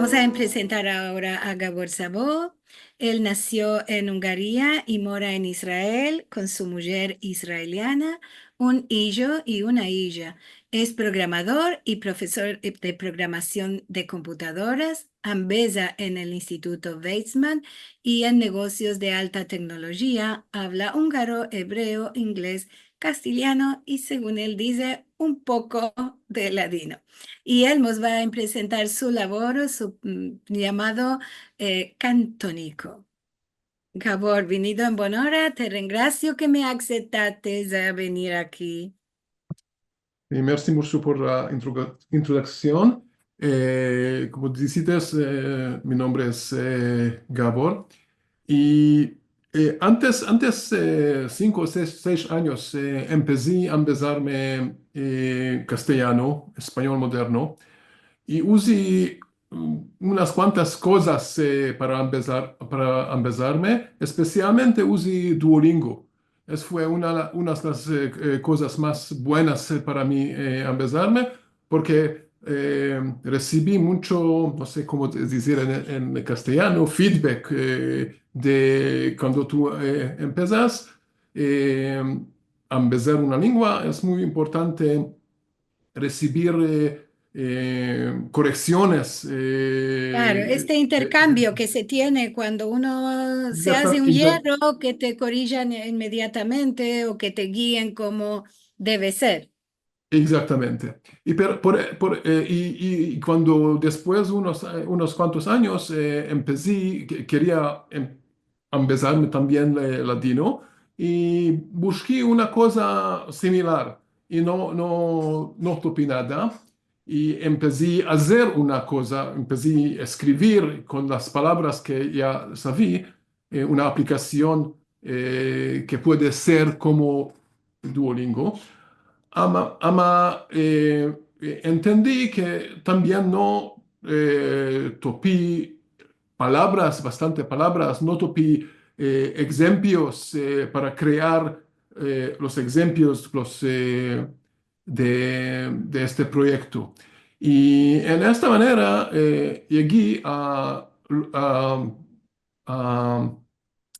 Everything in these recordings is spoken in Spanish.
Vamos a presentar ahora a Gabor Szabo. Él nació en Hungría y mora en Israel con su mujer israeliana, un hijo y una hija. Es programador y profesor de programación de computadoras, ambesa en el Instituto Weizmann y en negocios de alta tecnología. Habla húngaro, hebreo, inglés, castellano y, según él dice, un poco de ladino. Y él nos va a presentar su labor, su llamado cantónico. Gabor, venido en buena hora, te ringrazio que me aceptaste a venir aquí. Y merci mucho por la introducción. Como dices, mi nombre es Gabor. Y antes 5 o 6 años, empecé a empezarme castellano, español moderno, y usé unas cuantas cosas para empezarme, especialmente usé Duolingo. Es fue una de las cosas más buenas para mí empezarme, porque recibí mucho, no sé cómo decir en castellano, feedback de cuando tú empezas a empezar una lengua. Es muy importante recibir correcciones. Claro, este intercambio que se tiene cuando uno se hace un hierro, que te corrijan inmediatamente o que te guíen como debe ser. Exactamente. Y cuando después unos cuantos años empecé, quería empezarme también latino y busqué una cosa similar y no topé nada. Y empecé a hacer una cosa, empecé a escribir con las palabras que ya sabía, una aplicación que puede ser como Duolingo. Entendí que también no topé palabras, bastante palabras, no topé ejemplos para crear los ejemplos de este proyecto. Y en esta manera llegué a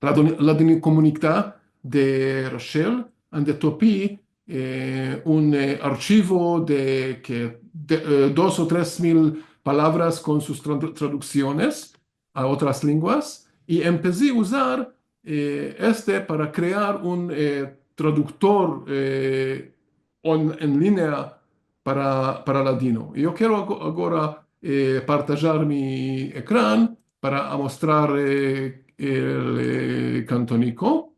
la comunidad de Rochelle, donde topé un archivo de 2 o 3 mil palabras con sus traducciones a otras lenguas y empecé a usar este para crear un traductor en línea para latino. Yo quiero ahora partajar mi ecrán para mostrar el cantónico.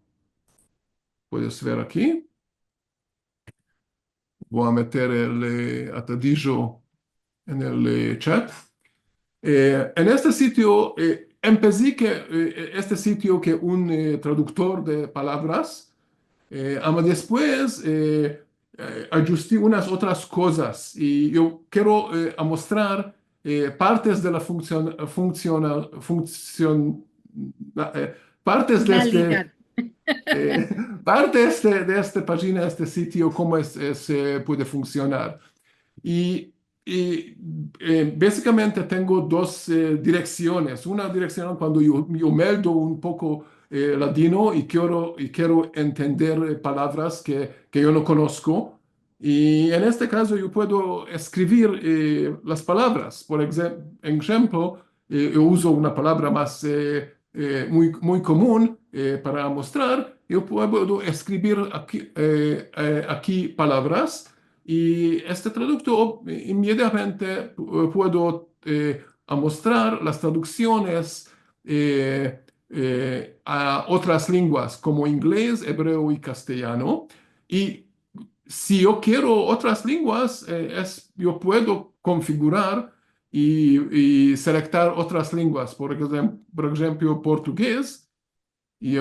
Puedes ver aquí. Voy a meter el atadillo en el chat. En este sitio, empecé este sitio que un traductor de palabras, ama después ajusté unas otras cosas y yo quiero mostrar partes de la partes de este Finalidad. eh, partes de esta página, este sitio, cómo se puede funcionar. Y, básicamente tengo dos direcciones. Una dirección cuando yo meldo un poco latino y quiero entender palabras que yo no conozco. Y en este caso yo puedo escribir las palabras. Por ejemplo, yo uso una palabra más muy común para mostrar. Yo puedo escribir aquí palabras. Y este traductor inmediatamente puedo mostrar las traducciones a otras lenguas como inglés, hebreo y castellano. Y si yo quiero otras lenguas, yo puedo configurar y selectar otras lenguas. Por ejemplo, portugués. Y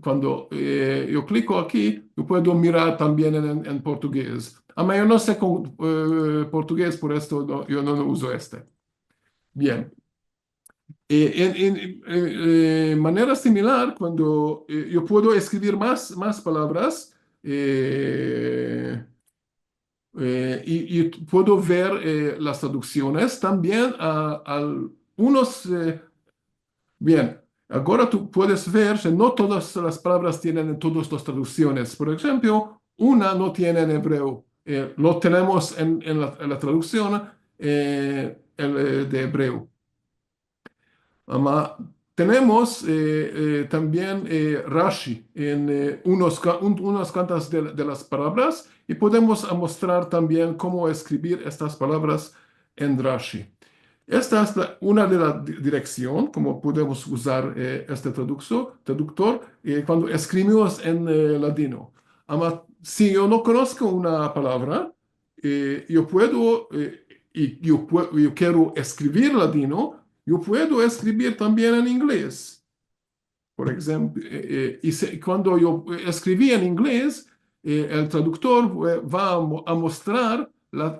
cuando yo clico aquí, yo puedo mirar también en portugués. Yo no sé portugués, por esto yo no uso este. Bien. Manera similar, cuando yo puedo escribir más palabras y puedo ver las traducciones también al unos, bien, ahora tú puedes ver que no todas las palabras tienen en todas las traducciones. Por ejemplo, una no tiene en hebreo. Lo tenemos en la traducción de hebreo. Tenemos también Rashi en unas cuantas de las palabras y podemos mostrar también cómo escribir estas palabras en Rashi. Esta es una de la dirección, como podemos usar este traductor cuando escribimos en ladino. Si yo no conozco una palabra, yo puedo, yo quiero escribir ladino, yo puedo escribir también en inglés. Por ejemplo, cuando yo escribí en inglés, el traductor va a mostrar la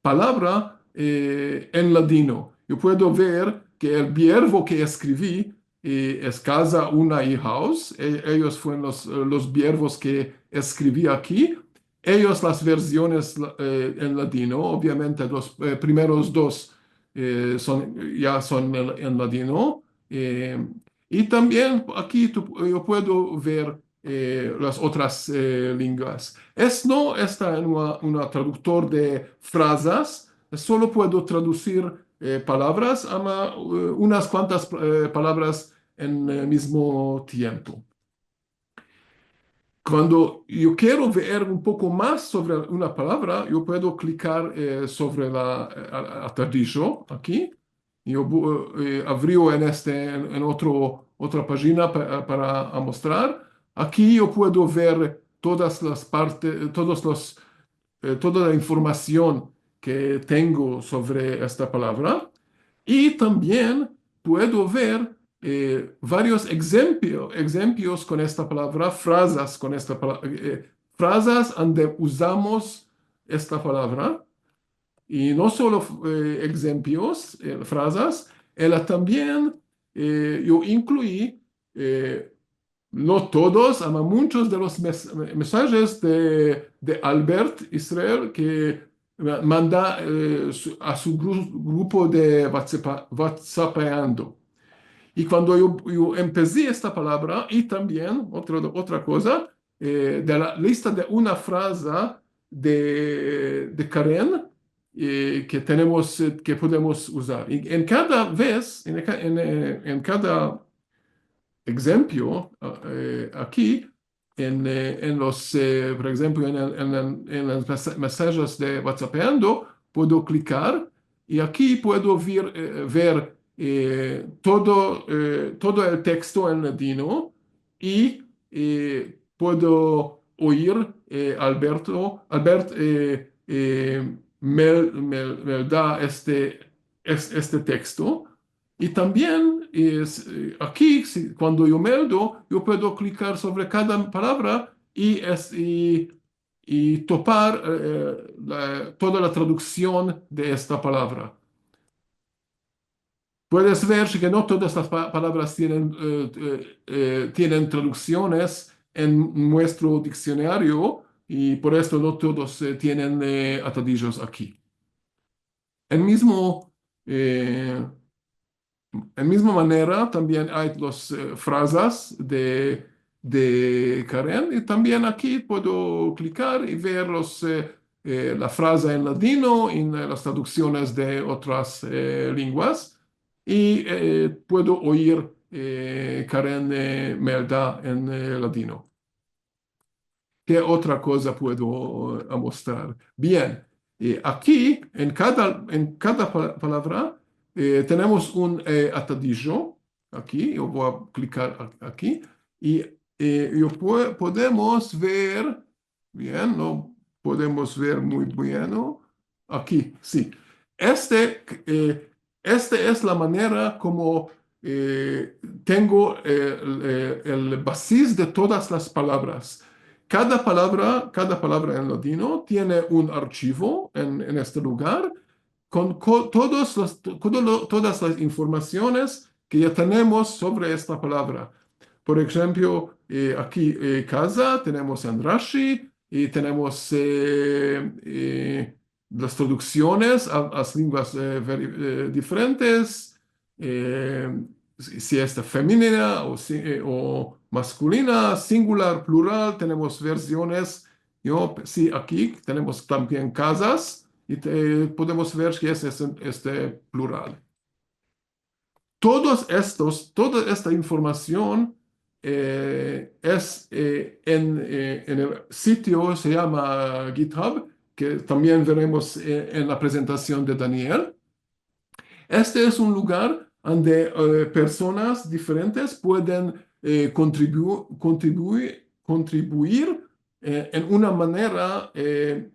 palabra en ladino. Yo puedo ver que el verbo que escribí es casa, una y house. Ellos fueron los verbos que escribí aquí. Ellos las versiones en ladino. Obviamente los primeros dos ya son en ladino. Eh, y también aquí yo puedo ver las otras lenguas. No está en una traductor de frases, solo puedo traducir palabras, unas cuantas palabras en el mismo tiempo. Cuando yo quiero ver un poco más sobre una palabra, yo puedo clicar sobre atardejo aquí. Yo abro otra página para mostrar. Aquí yo puedo ver todas las partes, toda la información que tengo sobre esta palabra. Y también puedo ver varios ejemplos con esta palabra, frases con esta palabra, frases donde usamos esta palabra. Y no solo ejemplos, frases, ella también yo incluí, no todos, pero muchos de los mensajes de Albert Israel que manda a su grupo de WhatsAppando. Y cuando yo empecé esta palabra, y también otra cosa, de la lista de una frase de Karen que podemos usar. Y en cada vez, en cada ejemplo, aquí, por ejemplo, en los mensajes de WhatsAppando, puedo clicar y aquí puedo ver todo el texto en latino y puedo oír Albert me da este texto. Y también aquí, cuando yo meldo, yo puedo clicar sobre cada palabra y topar toda la traducción de esta palabra. Puedes ver que no todas las palabras tienen traducciones en nuestro diccionario y por esto no todos tienen atadillos aquí. El mismo... En misma manera, también hay las frases de Karen y también aquí puedo clicar y ver la frase en ladino, en las traducciones de otras lenguas y puedo oír Karen Melda en ladino. ¿Qué otra cosa puedo mostrar? Bien, aquí en cada palabra tenemos un atadillo. Aquí, yo voy a clicar aquí y podemos ver, bien, no podemos ver muy bien, ¿no? Aquí, sí. Este es la manera como tengo el basis de todas las palabras. Cada palabra en latino tiene un archivo en este lugar con todas las informaciones que ya tenemos sobre esta palabra. Por ejemplo, aquí casa tenemos en Rashi y tenemos las traducciones a las lenguas diferentes, eh, si es femenina o masculina, singular, plural, tenemos versiones. Yo, sí, aquí tenemos también casas y podemos ver que es este plural. Toda esta información en el sitio, se llama GitHub, que también veremos en la presentación de Daniel. Este es un lugar donde personas diferentes pueden contribuir en una manera,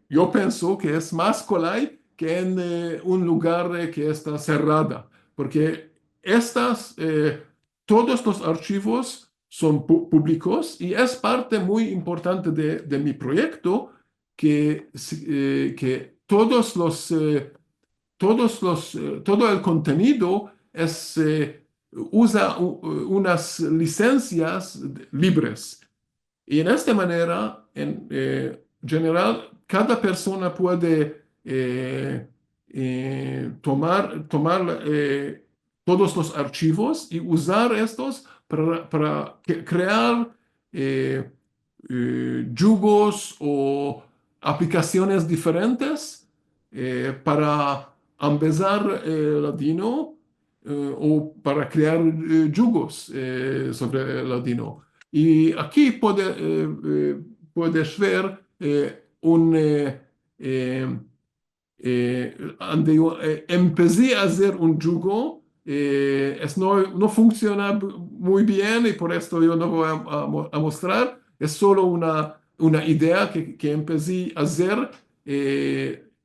yo pienso que es más colay que en un lugar que está cerrada, porque estas, todos los archivos son públicos y es parte muy importante de mi proyecto que todo el contenido usa unas licencias libres. Y en esta manera, en general, cada persona puede tomar todos los archivos y usar estos para crear eh, yugos o aplicaciones diferentes para empezar Ladino o para crear yugos sobre Ladino. Y aquí puedes ver eh, donde yo empecé a hacer un yugo. No funciona muy bien y por esto yo no voy a mostrar. Es solo una idea que empecé a hacer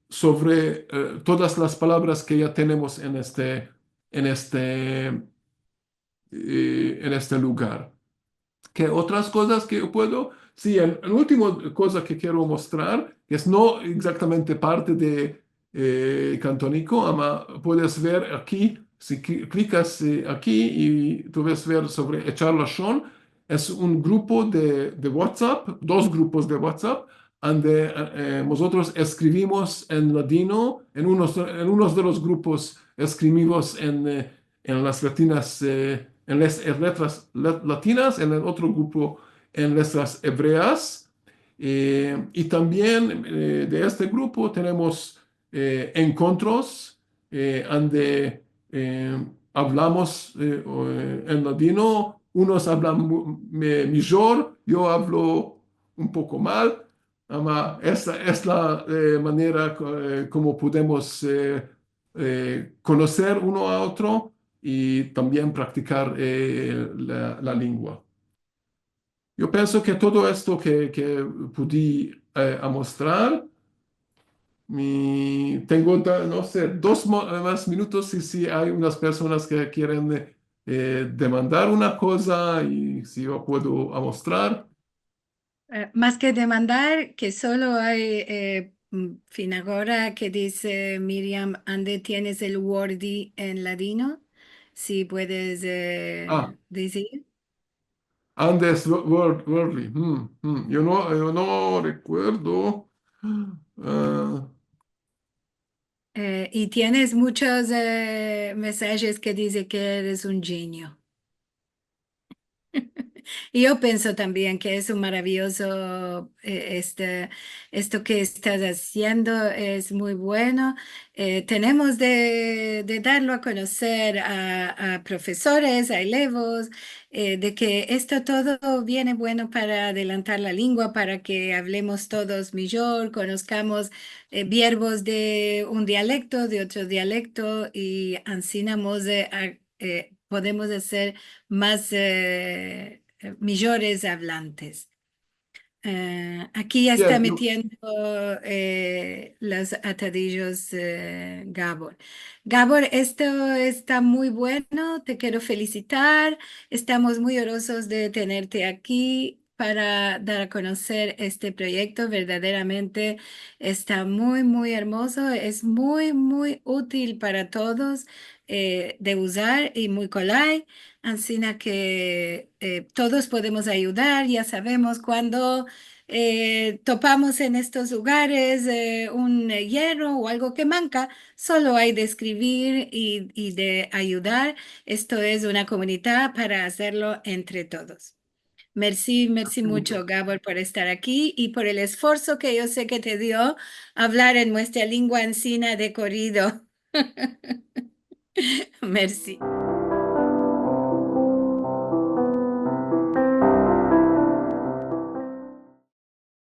sobre todas las palabras que ya tenemos en este, en este lugar. ¿Qué otras cosas que yo puedo? Sí, el último cosa que quiero mostrar, que es no exactamente parte de Cantónico, ama puedes ver aquí, si clicas aquí y tú ves ver sobre Echar la Shon, es un grupo de WhatsApp, dos grupos de WhatsApp, donde nosotros escribimos en ladino, en unos de los grupos escribimos en las latinas. En letras latinas, en el otro grupo en letras hebreas. Y también de este grupo tenemos encuentros donde hablamos en ladino. Unos hablan mejor, yo hablo un poco mal. Esta es la manera como podemos conocer uno a otro y también practicar la lengua. Yo pienso que todo esto que pude mostrar, no sé, dos más minutos si hay unas personas que quieren demandar una cosa y si yo puedo mostrar. Más que demandar, que solo hay finagora que dice Miriam, ¿ande tienes el Wordy en ladino? Si puedes Ah, decir. Andes Worldly. Yo no recuerdo. Ah, Y tienes muchos mensajes que dice que eres un genio. Y yo pienso también que es un maravilloso, esto que estás haciendo es muy bueno. Tenemos de darlo a conocer a profesores, a elevos, de que esto todo viene bueno para adelantar la lengua, para que hablemos todos mejor, conozcamos verbos de un dialecto, de otro dialecto y ensinamos, podemos hacer más mejores hablantes. Aquí ya está yes, yo- metiendo los atadillos Gabor. Gabor, esto está muy bueno, te quiero felicitar. Estamos muy orgullosos de tenerte aquí para dar a conocer este proyecto. Verdaderamente está muy, muy hermoso, es muy, muy útil para todos de usar y muy colay. Así que todos podemos ayudar, ya sabemos cuando topamos en estos lugares un hierro o algo que manca, solo hay de escribir y de ayudar. Esto es una comunidad para hacerlo entre todos. Merci, merci mucho, Mucho. Gabor, por estar aquí y por el esfuerzo que yo sé que te dio hablar en nuestra lengua encina de corrido. Merci.